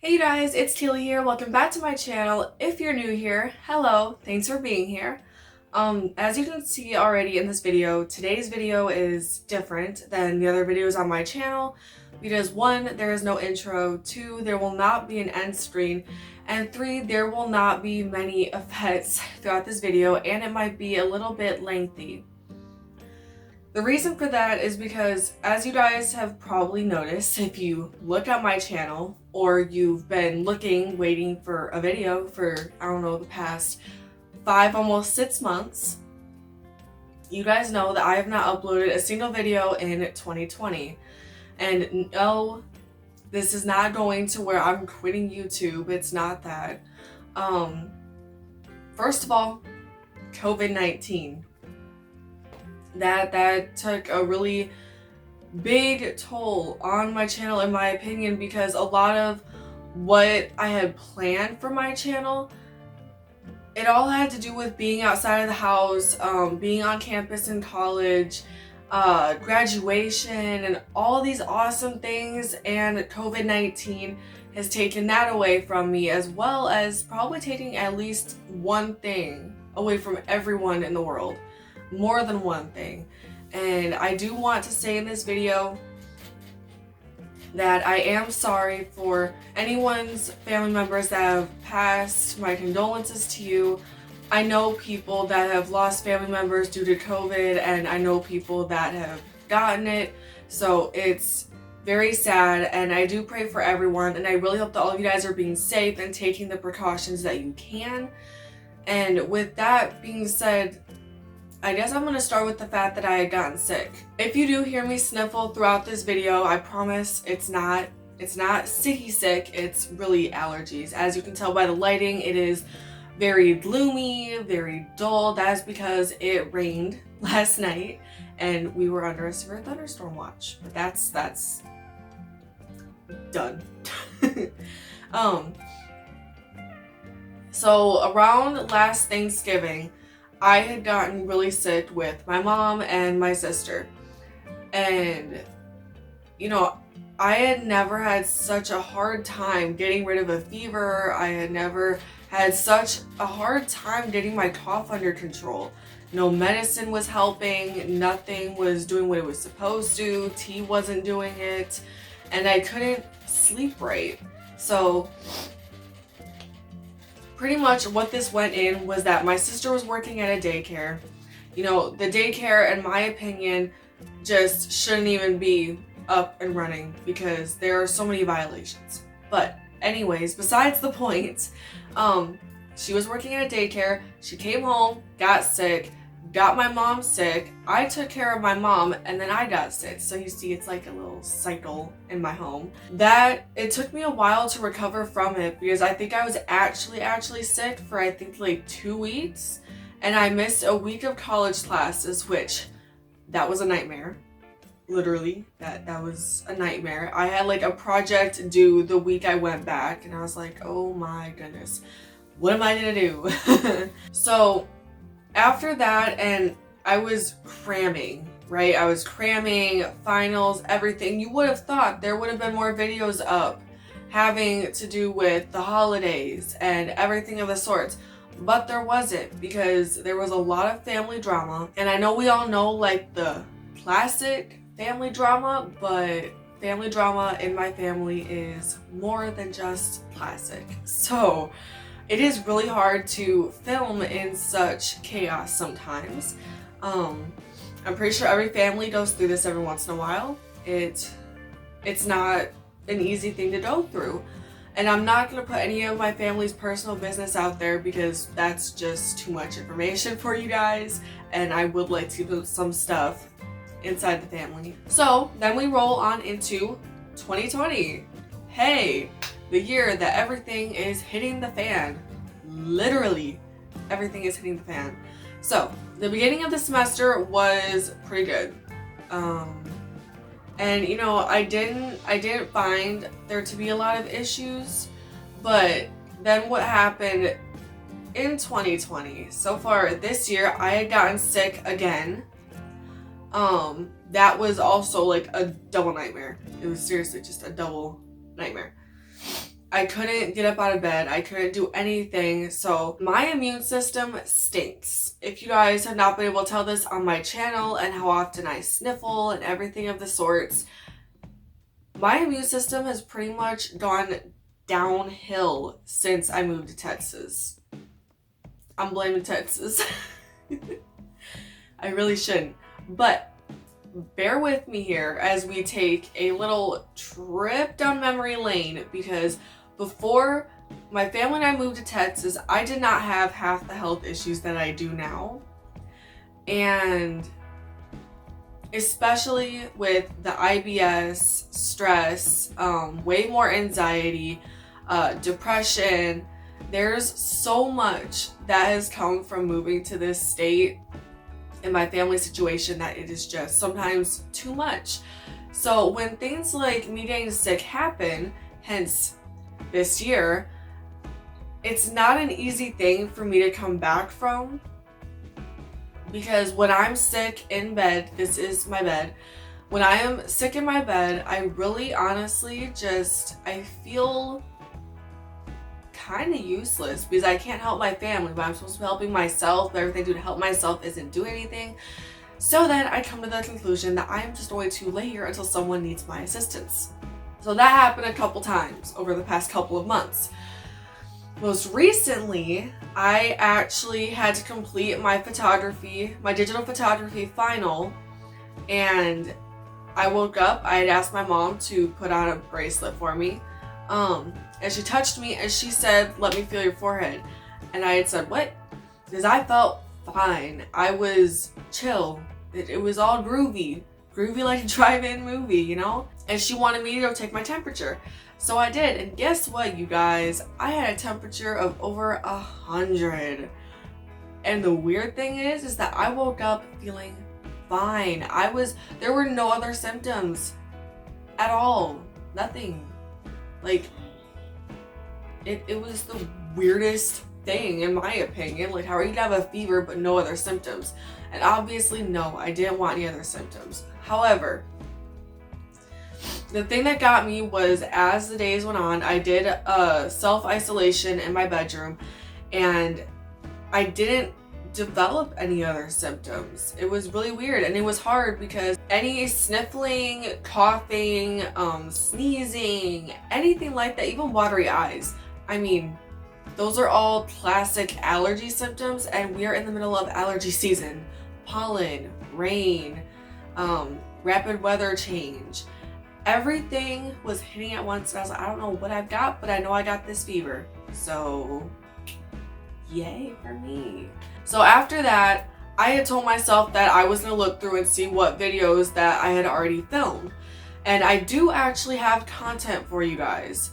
Hey you guys, it's Teely here. Welcome back to my channel. If you're new here, hello, thanks for being here. As you can see already in this video, today's video is different than the other videos on my channel because 1, there is no intro, 2, there will not be an end screen, and 3, there will not be many effects throughout this video, and it might be a little bit lengthy. The reason for that is because, as you guys have probably noticed, if you look at my channel or you've been waiting for a video for, I don't know, the past 5, almost 6 months, you guys know that I have not uploaded a single video in 2020. And no, this is not going to where I'm quitting YouTube. It's not that. First of all, COVID-19. That took a really big toll on my channel, in my opinion, because a lot of what I had planned for my channel, it all had to do with being outside of the house, being on campus in college, graduation, and all these awesome things, and COVID-19 has taken that away from me, as well as probably taking at least one thing away from everyone in the world. More than one thing. And I do want to say in this video that I am sorry for anyone's family members that have passed. My condolences to you. I know people that have lost family members due to COVID, and I know people that have gotten it, so it's very sad, and I do pray for everyone, and I really hope that all of you guys are being safe and taking the precautions that you can. And with that being said, I guess I'm going to start with the fact that I had gotten sick. If you do hear me sniffle throughout this video, I promise it's not sicky sick, it's really allergies. As you can tell by the lighting, it is very gloomy, very dull. That is because it rained last night and we were under a severe thunderstorm watch. But that's done. So around last Thanksgiving, I had gotten really sick with my mom and my sister. And, you know, I had never had such a hard time getting rid of a fever. I had never had such a hard time getting my cough under control. No medicine was helping. Nothing was doing what it was supposed to. Tea wasn't doing it. And I couldn't sleep right. So pretty much what this went in was that my sister was working at a daycare. You know, the daycare, in my opinion, just shouldn't even be up and running because there are so many violations. But anyways, besides the point, she was working at a daycare. She came home, got sick, got my mom sick. I took care of my mom, and then I got sick. So you see, it's like a little cycle in my home. That it took me a while to recover from it because I think I was actually sick for I think like 2 weeks, and I missed a week of college classes, which that was a nightmare. Literally, that was a nightmare. I had like a project due the week I went back, and I was like, oh my goodness, what am I gonna do? So after that, and I was cramming, right? I was cramming, finals, everything. You would have thought there would have been more videos up having to do with the holidays and everything of the sorts. But there wasn't, because there was a lot of family drama. And I know we all know like the classic family drama, but family drama in my family is more than just classic. So it is really hard to film in such chaos sometimes. I'm pretty sure every family goes through this every once in a while. It's not an easy thing to go through. And I'm not going to put any of my family's personal business out there because that's just too much information for you guys. And I would like to put some stuff inside the family. So then we roll on into 2020. Hey! The year that everything is hitting the fan. Literally, everything is hitting the fan. So, the beginning of the semester was pretty good. And you know, I didn't find there to be a lot of issues, but then what happened in 2020, so far this year, I had gotten sick again. That was also like a double nightmare. It was seriously just a double nightmare. I couldn't get up out of bed. I couldn't do anything. So my immune system stinks. If you guys have not been able to tell this on my channel and how often I sniffle and everything of the sorts, my immune system has pretty much gone downhill since I moved to Texas. I'm blaming Texas. I really shouldn't. But bear with me here as we take a little trip down memory lane, because before my family and I moved to Texas, I did not have half the health issues that I do now. And especially with the IBS, stress, way more anxiety, depression, there's so much that has come from moving to this state in my family situation that it is just sometimes too much. So when things like me getting sick happen, hence this year, it's not an easy thing for me to come back from, because when I'm sick in bed, this is my bed, when I am sick in my bed, I really honestly I feel kind of useless, because I can't help my family, but I'm supposed to be helping myself, but everything I do to help myself isn't doing anything. So then I come to the conclusion that I'm just going to lay here until someone needs my assistance. So that happened a couple times over the past couple of months. Most recently, I actually had to complete my digital photography final, and I woke up, I had asked my mom to put on a bracelet for me, and she touched me and she said, "Let me feel your forehead." And I had said, "What?" Because I felt fine. I was chill. It was all groovy like a drive-in movie, you know? And she wanted me to go take my temperature. So I did, and guess what, you guys? I had a temperature of over 100. And the weird thing is that I woke up feeling fine. There were no other symptoms at all. Nothing. Like, it was the weirdest thing in my opinion. Like, how are you to have a fever but no other symptoms? And obviously, no, I didn't want any other symptoms. However, the thing that got me was, as the days went on, I did self-isolation in my bedroom, and I didn't develop any other symptoms. It was really weird, and it was hard because any sniffling, coughing, sneezing, anything like that, even watery eyes, I mean, those are all classic allergy symptoms, and we are in the middle of allergy season. Pollen, rain, rapid weather change. Everything was hitting at once, and I was like, I don't know what I've got, but I know I got this fever. So, yay for me. So after that, I had told myself that I was gonna look through and see what videos that I had already filmed. And I do actually have content for you guys.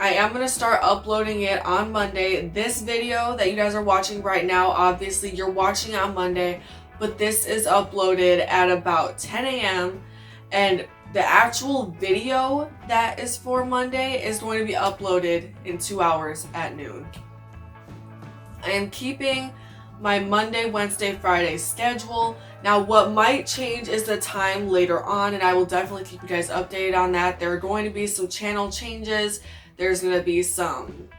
I am gonna start uploading it on Monday. This video that you guys are watching right now, obviously you're watching it on Monday, but this is uploaded at about 10 a.m. and the actual video that is for Monday is going to be uploaded in 2 hours at noon. I am keeping my Monday, Wednesday, Friday schedule. Now, what might change is the time later on, and I will definitely keep you guys updated on that. There are going to be some channel changes. There's going to be some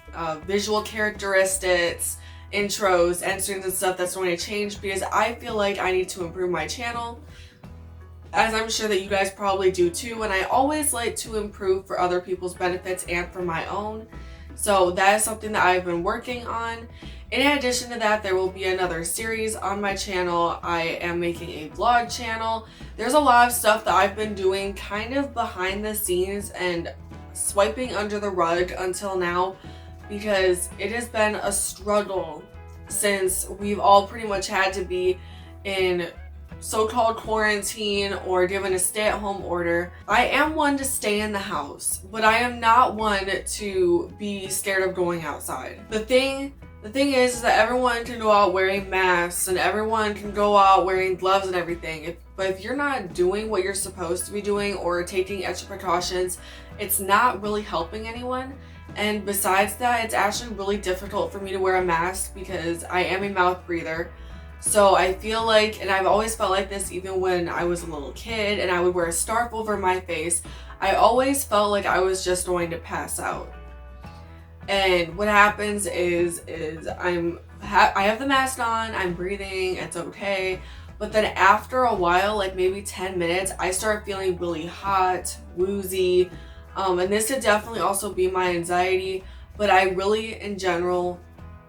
visual characteristics, intros, end screens and stuff that's going to change, because I feel like I need to improve my channel, as I'm sure that you guys probably do too, and I always like to improve for other people's benefits and for my own. So that is something that I've been working on. In addition to that, there will be another series on my channel. I am making a vlog channel. There's a lot of stuff that I've been doing kind of behind the scenes and swiping under the rug until now, because it has been a struggle since we've all pretty much had to be in so-called quarantine or given a stay-at-home order. I am one to stay in the house, but I am not one to be scared of going outside. The thing is that everyone can go out wearing masks and everyone can go out wearing gloves and everything. But if you're not doing what you're supposed to be doing or taking extra precautions, it's not really helping anyone. And besides that, it's actually really difficult for me to wear a mask because I am a mouth breather. So I feel like, and I've always felt like this even when I was a little kid and I would wear a scarf over my face, I always felt like I was just going to pass out. And what happens is I have the mask on, I'm breathing, it's okay. But then after a while, like maybe 10 minutes, I start feeling really hot, woozy. And this could definitely also be my anxiety, but I really, in general,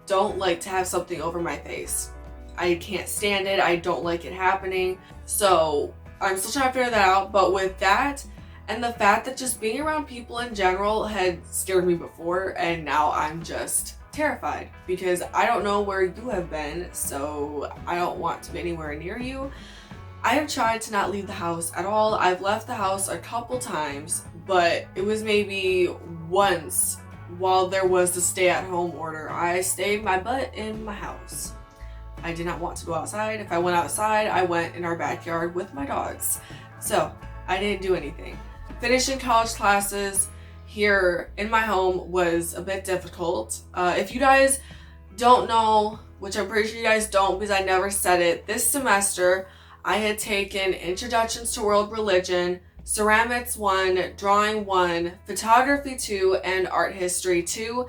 don't like to have something over my face. I can't stand it. I don't like it happening. So I'm still trying to figure that out. But with that, and the fact that just being around people in general had scared me before, and now I'm just terrified because I don't know where you have been, so I don't want to be anywhere near you. I have tried to not leave the house at all. I've left the house a couple times, but it was maybe once while there was the stay-at-home order. I stayed my butt in my house. I did not want to go outside. If I went outside, I went in our backyard with my dogs. So I didn't do anything. Finishing college classes here in my home was a bit difficult. If you guys don't know, which I'm pretty sure you guys don't because I never said it, this semester I had taken Introductions to World Religion, Ceramics 1, Drawing 1, Photography 2, and Art History 2.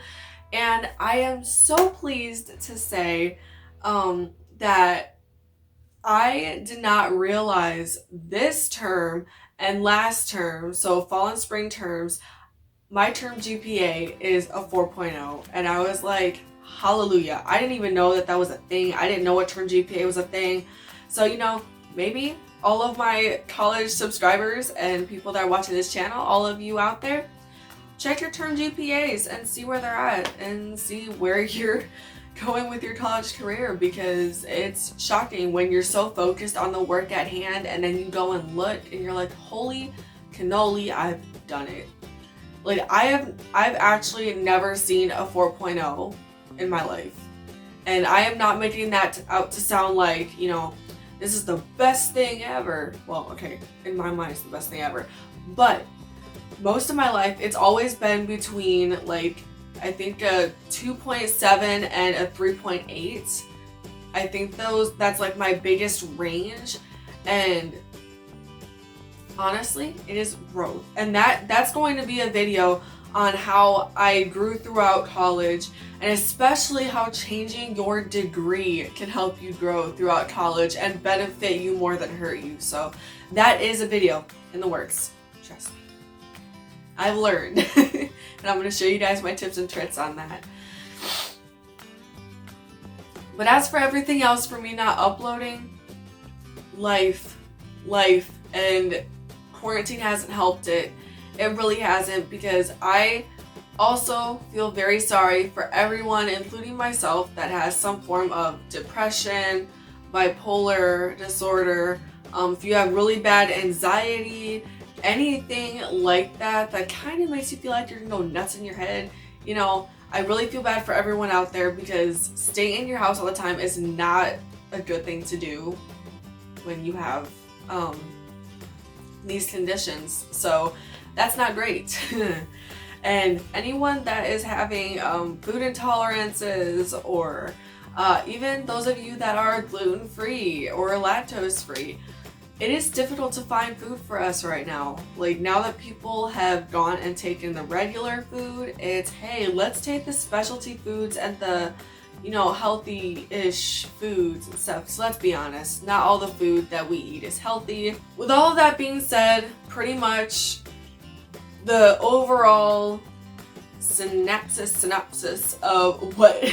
And I am so pleased to say that I did not realize this term and last term, so fall and spring terms, my term GPA is a 4.0. And I was like, hallelujah. I didn't even know that that was a thing. I didn't know what term GPA was a thing. So, you know, maybe all of my college subscribers and people that are watching this channel, all of you out there, check your term GPAs and see where they're at and see where you're going with your college career, because it's shocking when you're so focused on the work at hand and then you go and look and you're like, holy cannoli, I've done it. Like I've actually never seen a 4.0 in my life. And I am not making that out to sound like, you know, this is the best thing ever. Well, okay, in my mind it's the best thing ever. But most of my life, it's always been between like, I think a 2.7 and a 3.8. I think that's like my biggest range. And honestly, it is growth. And that's going to be a video on how I grew throughout college, and especially how changing your degree can help you grow throughout college and benefit you more than hurt you. So that is a video in the works. Trust me. I've learned. And I'm going to show you guys my tips and tricks on that. But as for everything else, for me not uploading, life, and quarantine hasn't helped it. It really hasn't, because I also feel very sorry for everyone, including myself, that has some form of depression, bipolar disorder, if you have really bad anxiety, anything like that kind of makes you feel like you're gonna go nuts in your head. You know, I really feel bad for everyone out there, because staying in your house all the time is not a good thing to do when you have these conditions. So that's not great. And anyone that is having food intolerances, or even those of you that are gluten-free or lactose-free, it is difficult to find food for us right now. Like, now that people have gone and taken the regular food, it's, hey, let's take the specialty foods and the, you know, healthy-ish foods and stuff. So let's be honest, not all the food that we eat is healthy. With all of that being said, pretty much the overall synopsis of what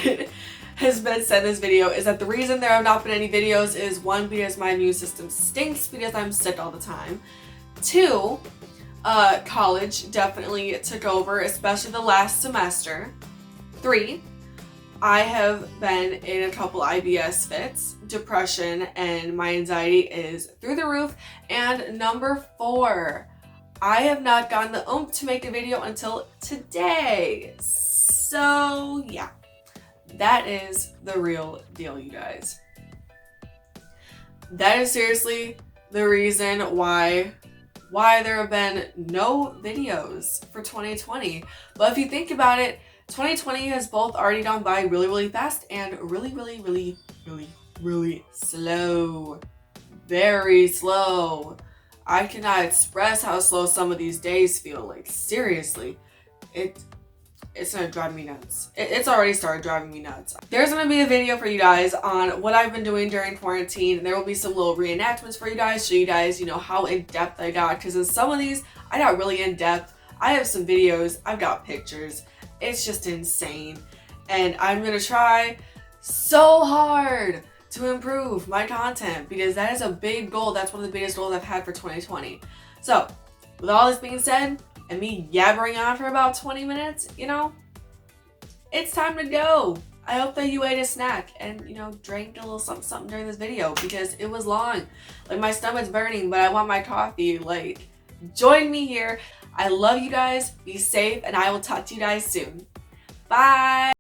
has been said in this video is that the reason there have not been any videos is, one, because my immune system stinks because I'm sick all the time. Two, college definitely took over, especially the last semester. Three, I have been in a couple IBS fits, depression, and my anxiety is through the roof. And number four, I have not gotten the oomph to make a video until today. So yeah, that is the real deal, you guys. That is seriously the reason why there have been no videos for 2020. But if you think about it, 2020 has both already gone by really, really fast and really, really, really, really, really slow. Very slow. I cannot express how slow some of these days feel. Like, seriously, it's gonna drive me nuts. It's already started driving me nuts. There's gonna be a video for you guys on what I've been doing during quarantine, and there will be some little reenactments for you guys, show you guys, you know, how in-depth I got, because in some of these, I got really in-depth. I have some videos, I've got pictures. It's just insane. And I'm gonna try so hard to improve my content, because that is a big goal. That's one of the biggest goals I've had for 2020. So, with all this being said, and me yabbering on for about 20 minutes, you know, it's time to go. I hope that you ate a snack and, you know, drank a little something during this video, because it was long. Like, my stomach's burning, but I want my coffee. Like, join me here. I love you guys. Be safe, and I will talk to you guys soon. Bye.